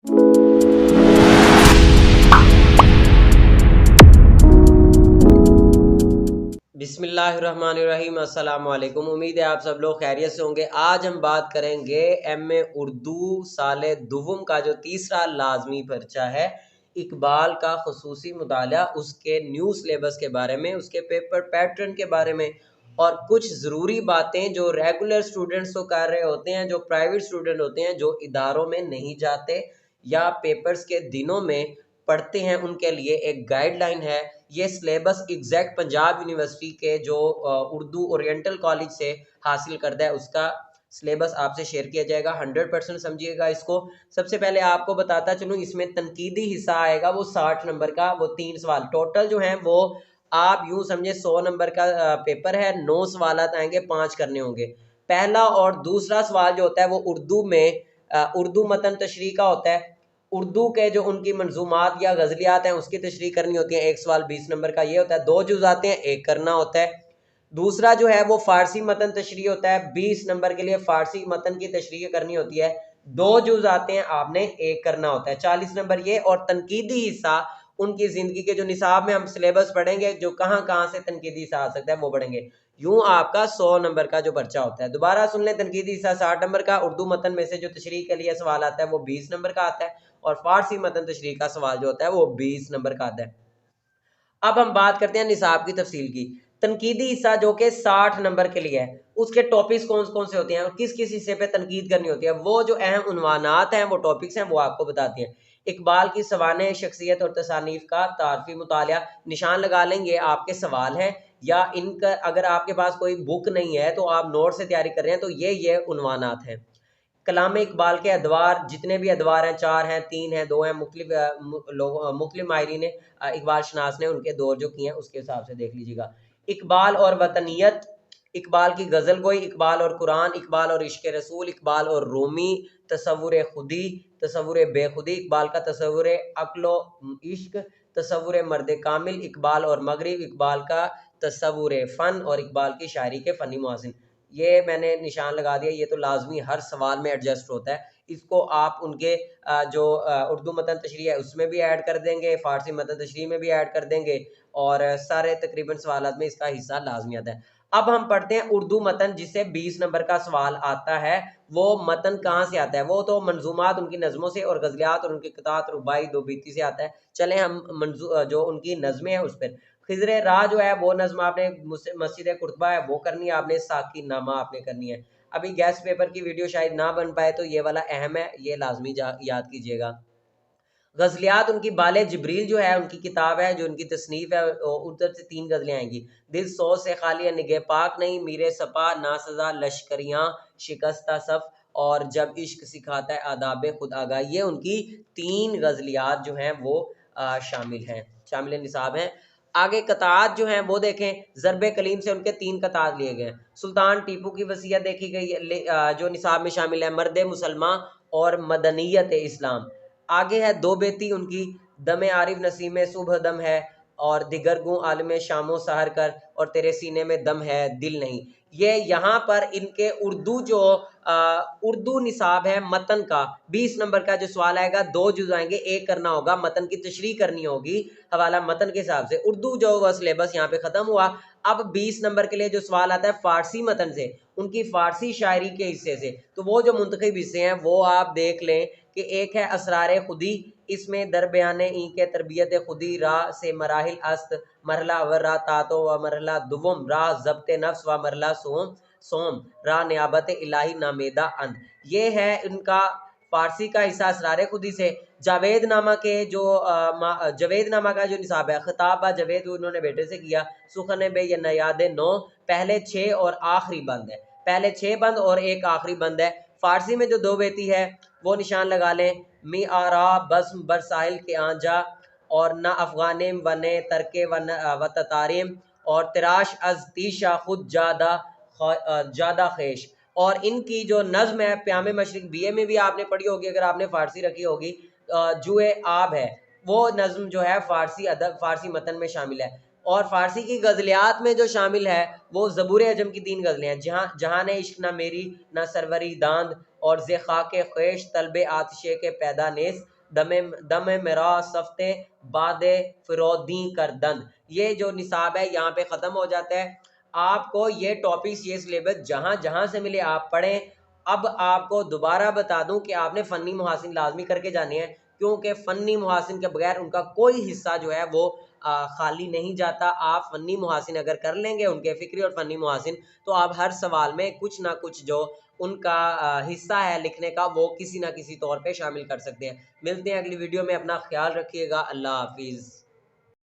बिस्मिल्लाहिर्रहमानिर्रहीम। अस्सलाम वालेकुम। उम्मीद है आप सब लोग खैरियत से होंगे। आज हम बात करेंगे एम.ए. उर्दू साले दुवम का जो तीसरा लाजमी पर्चा है, इकबाल का खसूसी मुताला, उसके न्यू सिलेबस के बारे में, उसके पेपर पैटर्न के बारे में और कुछ ज़रूरी बातें जो रेगुलर स्टूडेंट्स तो कर रहे होते हैं, जो प्राइवेट स्टूडेंट होते हैं, जो इदारों में नहीं जाते या पेपर्स के दिनों में पढ़ते हैं, उनके लिए एक गाइडलाइन है। ये सिलेबस एग्जैक्ट पंजाब यूनिवर्सिटी के जो उर्दू ओरिएंटल कॉलेज से हासिल करता है, उसका सिलेबस आपसे शेयर किया जाएगा। 100% समझिएगा इसको। सबसे पहले आपको बताता चलूँ, इसमें तनकीदी हिस्सा आएगा वो 60 नंबर का, वो 3 सवाल टोटल जो हैं वो आप यूं समझे 100 नंबर का पेपर है। 9 सवाल आएंगे, 5 करने होंगे। पहला और दूसरा सवाल जो होता है वो उर्दू में उर्दू मतन तशरीह का होता है। उर्दू के जो उनकी मंजूमात या गज़लियात हैं उसकी तशरीह करनी होती है। एक सवाल 20 नंबर का ये होता है। 2 जुज़ आते हैं, एक करना होता है। दूसरा जो है वो फ़ारसी मतन तशरीह होता है। 20 नंबर के लिए फ़ारसी मतन की तशरीह करनी होती है। 2 जुज़ आते हैं, आपने एक करना होता है। 40 नंबर ये। और तनकीदी हिस्सा उनकी ज़िंदगी के जो निसाब में हम सिलेबस पढ़ेंगे, जो कहाँ कहाँ से तनकीदी हिस्सा आ सकता है वो पढ़ेंगे। यूं आपका 100 नंबर का जो पर्चा होता है। दोबारा सुन लें, तनकीदी हिस्सा 60 नंबर का, उर्दू मतन में से जो तशरीह के लिए सवाल आता है वो 20 नंबर का आता है और फारसी मतन तशरीह का सवाल जो होता है वो 20 नंबर का आता है। अब हम बात करते हैं निसाब की तफसील की। तनकीदी हिस्सा जो कि 60 नंबर के लिए है, उसके टॉपिक्स कौन कौन से होते हैं और किस किस हिस्से पे तनकीद करनी होती है, वो जो अहम उन्वानात हैं, वो टॉपिक्स हैं, वो आपको बताते हैं। इकबाल की सवाने शख्सियत और तसानीफ का तारफी मुतालिया, निशान लगा लेंगे आपके सवाल हैं, या इनका अगर आपके पास कोई बुक नहीं है तो आप नोट से तैयारी कर रहे हैं तो ये उन्वानात हैं। कलाम इकबाल के अदवार, जितने भी अदवार हैं, 4 हैं, 3 हैं, 2 हैं, मुख्तलिफ माहिरीन ने इकबाल शनास ने उनके दौर जो किए हैं उसके हिसाब से देख लीजिएगा। इकबाल और वतनियत, इकबाल की गज़ल गोई, इकबाल और कुरान, इकबाल और इश्क रसूल, इकबाल और रूमी, तसव्वुर खुदी, तसव्वुर बेखुदी, इकबाल का तसव्वुर अक्लो इश्क, तसव्वुर मर्द कामिल, इकबाल और मगरिब, इकबाल का तसव्वुर फ़न और इकबाल की शायरी के फ़नी मुहासिन। ये मैंने निशान लगा दिया, ये तो लाजमी हर सवाल में एडजस्ट होता है। इसको आप उनके जो उर्दू मतन तशरीह है उसमें भी ऐड कर देंगे, फ़ारसी मतन तशरीह में भी ऐड कर देंगे और सारे तकरीबन सवालात में इसका हिस्सा लाजमी आता है। अब हम पढ़ते हैं उर्दू मतन, जिससे 20 नंबर का सवाल आता है। वो मतन कहाँ से आता है? वो तो मंजूमात उनकी नज़मों से और गज़लियात और उनकी क़ितात, रुबाई, दोबीती से आता है। चलें हम जो उनकी नज़में हैं उस पर। खिज़र राह जो है वो नज़्म आपने मस्जिद कुर्तबा है वो करनी है, आपने साकी नामा आपने करनी है। अभी गेस्ट पेपर की वीडियो शायद ना बन पाए तो ये वाला अहम है, ये लाजमी याद कीजिएगा। गज़लियात उनकी बाले जिब्रील जो है उनकी किताब है, जो उनकी तसनीफ़ है, उधर से 3 गज़लें आएंगी। दिल सौ से खाली है निगे पाक नहीं, मीरे सपा ना सजा लश्करियाँ शिकस्ता सफ, और जब इश्क सिखाता है आदाब खुद आगा। ये उनकी 3 गज़लियात जो हैं वो शामिल हैं, शामिल निसाब हैं। आगे कतार जो हैं वो देखें, ज़रबे कलीम से उनके 3 कतार लिए गए हैं। सुल्तान टीपू की वसीयत देखी गई है जो निसाब में शामिल है, मर्द मुसलमान और मदनियत इस्लाम। आगे है दो बेती उनकी, दम आरिफ नसीम सुबह दम है और दिगर गूँ आलम शामो सहर कर, और तेरे सीने में दम है दिल नहीं। ये यहाँ पर इनके उर्दू जो उर्दू निसाब है मतन का 20 नंबर का जो सवाल आएगा, 2 जुज़ आएंगे, एक करना होगा, मतन की तशरीह करनी होगी हवाला मतन के हिसाब से। उर्दू जो वह सिलेबस यहाँ पे ख़त्म हुआ। अब 20 नंबर के लिए जो सवाल आता है फ़ारसी मतन से, उनकी फ़ारसी शायरी के हिस्से से, तो वो जो मुंतखब हिस्से हैं वो आप देख लें कि एक है असरार खुदी, इसमें दरबयान ई के तरबियत खुदी, राह से मराहिल अस्त, मरला अवर रा तातो व मरला दुवम, राह जब्त नफ्स व मरला सोम, राह नियाबत इलाही नामेदा अंत। ये है इनका फारसी का हिस्सा असरार खुदी से। जावेद नामा के जो जावेद नामा का जो निसाब है, खिताब जावेद उन्होंने बेटे से किया, सुखन बे ये नयाद नो, पहले 6 और आखिरी बंद है, पहले 6 बंद और एक आखिरी बंद है। फारसी में जो 2 बेती है वो निशान लगा लें, मी आरा बस बर साहिल के आंजा, और ना अफगानिम वने तरके व ततारिम, और तिराश अज तीशा खुद जादा खेश। और इनकी जो नज़्म है प्याम मशरिक, बीए में भी आपने पढ़ी होगी अगर आपने फ़ारसी रखी होगी, जुए आब है, वो नज़्म जो है फ़ारसी अदब फ़ारसी मतन में शामिल है। और फ़ारसी की गज़लियात में जो शामिल है वो ज़बूर अजम की 3 गज़लें हैं, जहाँ ने इश्क ना मेरी ना सरवरी दांद, اور خاک خیش طلب آتشے کے پیدا نیس دم مرا صفتے باد فرودی کردند. یہ جو نصاب ہے یہاں پہ ختم ہو جاتا ہے. آپ کو یہ ٹاپکس یہ سلیبس جہاں جہاں سے ملے آپ پڑھیں. اب آپ کو دوبارہ بتا دوں کہ آپ نے فنی محاسن لازمی کر کے جانے ہیں، کیونکہ فنی محاسن کے بغیر ان کا کوئی حصہ جو ہے وہ خالی نہیں جاتا. آپ فنی محاسن اگر کر لیں گے، ان کے فکری اور فنی محاسن، تو آپ ہر سوال میں کچھ نہ کچھ جو ان کا حصہ ہے لکھنے کا وہ کسی نہ کسی طور پہ شامل کر سکتے ہیں. ملتے ہیں اگلی ویڈیو میں، اپنا خیال رکھیے گا. اللہ حافظ.